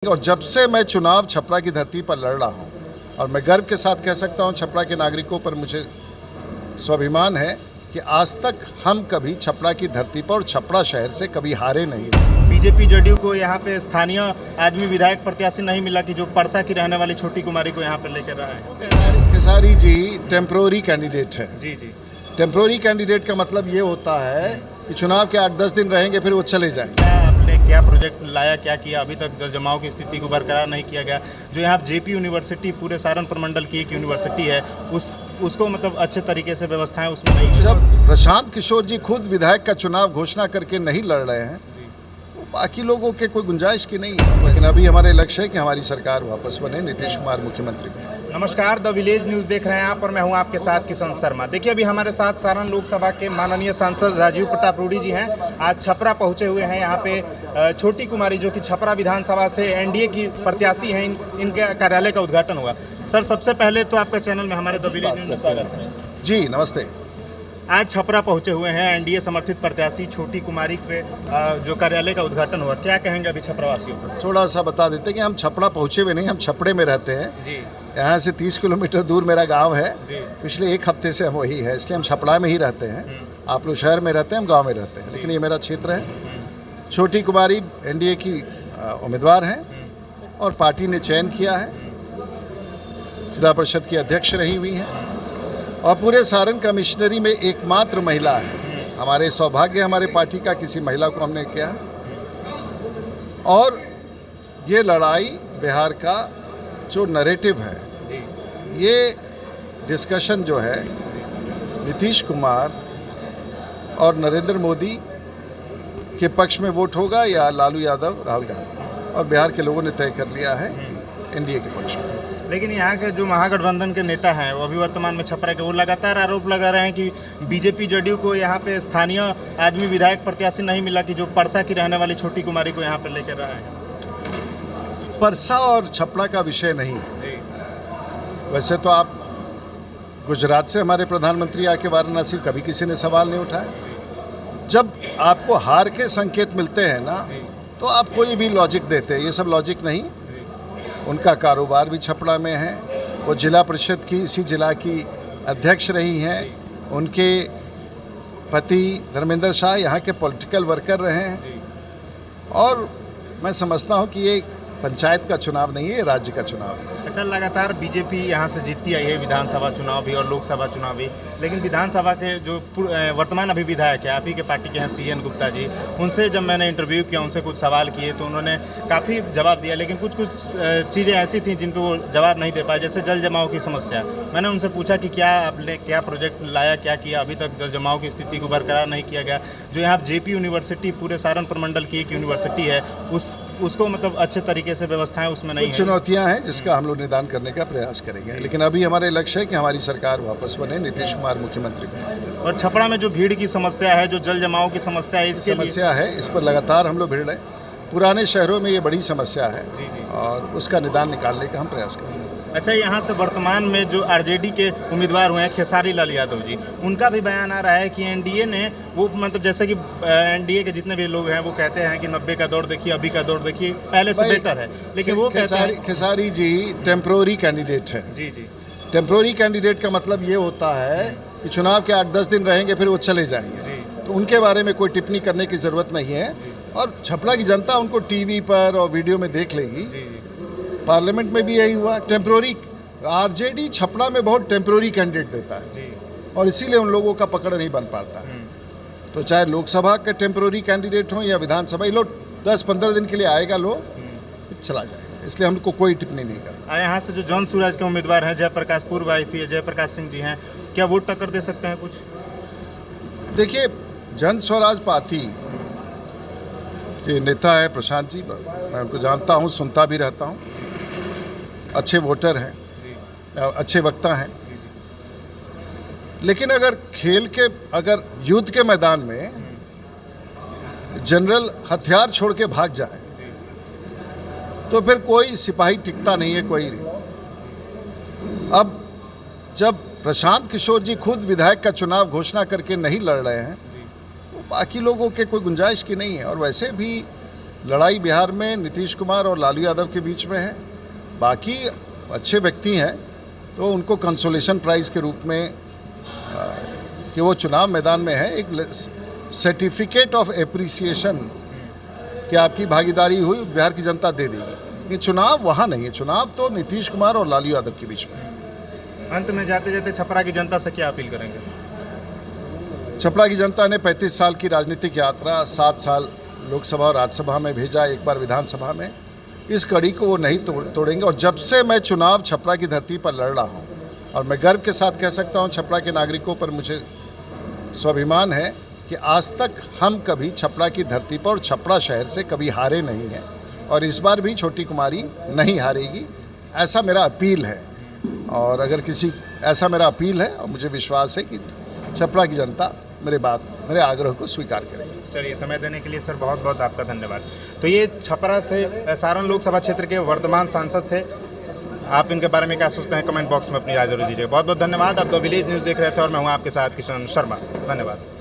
और जब से मैं चुनाव छपरा की धरती पर लड़ रहा हूं और मैं गर्व के साथ कह सकता हूं छपरा के नागरिकों पर मुझे स्वाभिमान है कि आज तक हम कभी छपरा की धरती पर और छपरा शहर से कभी हारे नहीं। बीजेपी जदयू को यहाँ पे स्थानीय आदमी विधायक प्रत्याशी नहीं मिला कि जो परसा की रहने वाली छोटी कुमारी को यहाँ पे लेकर रहा है। खेसारी जी टेम्प्रोरी कैंडिडेट है। जी जी। टेम्प्रोरी कैंडिडेट का मतलब ये होता है कि चुनाव के 8-10 दिन रहेंगे फिर वो चले जाएंगे। आपने क्या प्रोजेक्ट लाया, क्या किया? अभी तक जल जमाव की स्थिति को बरकरार नहीं किया गया। जो यहाँ जेपी यूनिवर्सिटी पूरे सहारनपुर मंडल की एक यूनिवर्सिटी है उसको मतलब अच्छे तरीके से व्यवस्थाएं उसमें नहीं। जब प्रशांत किशोर जी खुद विधायक का चुनाव घोषणा करके नहीं लड़ रहे हैं तो बाकी लोगों के कोई गुंजाइश की नहीं है। लेकिन अभी हमारे लक्ष्य है कि हमारी सरकार वापस बने, नीतीश कुमार मुख्यमंत्री बने। नमस्कार, द विलेज न्यूज़ देख रहे हैं आप और मैं हूं आपके साथ किशन शर्मा। देखिए, अभी हमारे साथ सारण लोकसभा के माननीय सांसद राजीव प्रताप रूडी जी हैं। आज छपरा पहुंचे हुए हैं। यहाँ पे छोटी कुमारी जो कि छपरा विधानसभा से एनडीए की प्रत्याशी हैं, इनके कार्यालय का उद्घाटन हुआ। सर, सबसे पहले तो आपके चैनल में हमारे द विलेज न्यूज़ में स्वागत है। जी नमस्ते। आज छपरा पहुंचे हुए हैं एनडीए समर्थित प्रत्याशी छोटी कुमारी पे जो कार्यालय का उद्घाटन हुआ, क्या कहेंगे अभी छपरावासियों को? थोड़ा सा बता देते कि हम छपरा पहुंचे हुए नहीं, हम छपड़े में रहते हैं जी। यहाँ से 30 किलोमीटर दूर मेरा गांव है। जी। पिछले एक हफ्ते से हम वही है, इसलिए हम छपड़ा में ही रहते हैं। आप लोग शहर में रहते हैं, हम गांव में रहते हैं, लेकिन ये मेरा क्षेत्र है। छोटी कुमारी एनडीए की उम्मीदवार हैं और पार्टी ने चयन किया है। जिला परिषद की अध्यक्ष रही हुई हैं और पूरे सारण कमिश्नरी में एकमात्र महिला है। हमारे सौभाग्य हमारे पार्टी का किसी महिला को हमने किया। और ये लड़ाई बिहार का जो नैरेटिव है, ये डिस्कशन जो है नीतीश कुमार और नरेंद्र मोदी के पक्ष में वोट होगा या लालू यादव, राहुल गांधी, और बिहार के लोगों ने तय कर लिया है एनडीए के पक्ष में। लेकिन यहाँ के जो महागठबंधन के नेता हैं वो अभी वर्तमान में छपरा के, वो लगातार आरोप लगा रहे हैं कि बीजेपी जदयू को यहाँ पे स्थानीय आदमी विधायक प्रत्याशी नहीं मिला कि जो परसा की रहने वाली छोटी कुमारी को यहाँ पे लेकर रहा है। परसा और छपरा का विषय नहीं है। वैसे तो आप गुजरात से हमारे प्रधानमंत्री आके वाराणसी, कभी किसी ने सवाल नहीं उठाया। जब आपको हार के संकेत मिलते हैं ना तो आप कोई भी लॉजिक देते हैं, ये सब लॉजिक नहीं। उनका कारोबार भी छपरा में है, वो जिला परिषद की इसी जिला की अध्यक्ष रही हैं। उनके पति धर्मेंद्र शाह यहाँ के पॉलिटिकल वर्कर रहे हैं। और मैं समझता हूँ कि ये पंचायत का चुनाव नहीं है, ये राज्य का चुनाव है। अच्छा, लगातार बीजेपी यहाँ से जीतती आई है, विधानसभा चुनाव भी और लोकसभा चुनाव भी। लेकिन विधानसभा के जो वर्तमान अभी विधायक है, आप ही के पार्टी के हैं CN गुप्ता जी, उनसे जब मैंने इंटरव्यू किया, उनसे कुछ सवाल किए तो उन्होंने काफ़ी जवाब दिया, लेकिन कुछ चीज़ें ऐसी थी जिन पर वो जवाब नहीं दे पाए, जैसे जल जमाव की समस्या। मैंने उनसे पूछा कि क्या आपने क्या प्रोजेक्ट लाया, क्या किया? अभी तक जल जमाव की स्थिति को बरकरार नहीं किया गया। जो यहाँ जेपी यूनिवर्सिटी पूरे सहारनपुर मंडल की एक यूनिवर्सिटी है, उसको मतलब अच्छे तरीके से व्यवस्थाएं उसमें नहीं है। चुनौतियां हैं जिसका हम लोग निदान करने का प्रयास करेंगे, लेकिन अभी हमारे लक्ष्य है कि हमारी सरकार वापस बने, नीतीश कुमार मुख्यमंत्री बने। और छपरा में जो भीड़ की समस्या है, जो जल जमाव की समस्या है, इसके समस्या है, इस पर लगातार हम लोग भिड़ रहे हैं। पुराने शहरों में ये बड़ी समस्या है और उसका निदान निकालने का हम प्रयास करेंगे। अच्छा, यहाँ से वर्तमान में जो आरजेडी के उम्मीदवार हुए हैं खेसारी लाल यादव जी, उनका भी बयान आ रहा है कि एनडीए ने वो मतलब जैसे कि एनडीए के जितने भी लोग हैं वो कहते हैं कि 90 का दौर देखिए, अभी का दौर देखिए, पहले से बेहतर है। लेकिन वो खेसारी जी टेम्प्रोरी कैंडिडेट है। जी जी। टेम्प्रोरी कैंडिडेट का मतलब ये होता है कि चुनाव के 8-10 दिन रहेंगे फिर वो चले जाएंगे। तो उनके बारे में कोई टिप्पणी करने की ज़रूरत नहीं है और छपरा की जनता उनको टीवी पर और वीडियो में देख लेगी। पार्लियामेंट में भी यही हुआ। टेम्प्रोरी आरजेडी छपरा में बहुत टेम्प्रोरी कैंडिडेट देता है और इसीलिए उन लोगों का पकड़ नहीं बन पाता है। तो चाहे लोकसभा के टेम्प्रोरी कैंडिडेट हों या विधानसभा, ये लोग 10-15 दिन के लिए आएगा, लोग चला जाएगा, इसलिए हमको कोई टिप्पणी नहीं करना। यहाँ से जो जौन सूरज के उम्मीदवार हैं, जयप्रकाश पूर्व आईपीएस जयप्रकाश सिंह जी हैं, क्या वोट टक्कर दे सकते हैं कुछ? देखिए, जन स्वराज पार्टी के नेता है प्रशांत जी, मैं उनको जानता हूँ, सुनता भी रहता हूँ। अच्छे वोटर हैं, अच्छे वक्ता हैं। लेकिन अगर युद्ध के मैदान में जनरल हथियार छोड़ के भाग जाए तो फिर कोई सिपाही टिकता नहीं है, कोई नहीं। अब जब प्रशांत किशोर जी खुद विधायक का चुनाव घोषणा करके नहीं लड़ रहे हैं तो बाकी लोगों के कोई गुंजाइश की नहीं है। और वैसे भी लड़ाई बिहार में नीतीश कुमार और लालू यादव के बीच में है। बाकी अच्छे व्यक्ति हैं तो उनको कंसोलेशन प्राइज़ के रूप में कि वो चुनाव मैदान में है, एक सर्टिफिकेट ऑफ एप्रिसिएशन कि आपकी भागीदारी हुई, बिहार की जनता दे देगी। ये चुनाव वहाँ नहीं है, चुनाव तो नीतीश कुमार और लालू यादव के बीच में है। अंत में जाते जाते छपरा की जनता से क्या अपील करेंगे? छपरा की जनता ने 35 साल की राजनीतिक यात्रा, 7 साल लोकसभा और राज्यसभा में भेजा, एक बार विधानसभा में, इस कड़ी को वो नहीं तोड़ेंगे। और जब से मैं चुनाव छपरा की धरती पर लड़ रहा हूँ, और मैं गर्व के साथ कह सकता हूँ छपरा के नागरिकों पर मुझे स्वाभिमान है कि आज तक हम कभी छपरा की धरती पर और छपरा शहर से कभी हारे नहीं हैं, और इस बार भी छोटी कुमारी नहीं हारेगी, ऐसा मेरा अपील है। और अगर किसी ऐसा मेरा अपील है, और मुझे विश्वास है कि छपरा की जनता मेरे आग्रह को स्वीकार करेगी। चलिए, समय देने के लिए सर बहुत बहुत आपका धन्यवाद। तो ये छपरा से सारण लोकसभा क्षेत्र के वर्तमान सांसद थे। आप इनके बारे में क्या सोचते हैं, कमेंट बॉक्स में अपनी राय जरूर दीजिएगा। बहुत बहुत धन्यवाद। आप द विलेज न्यूज़ देख रहे थे और मैं हूँ आपके साथ किशन शर्मा। धन्यवाद।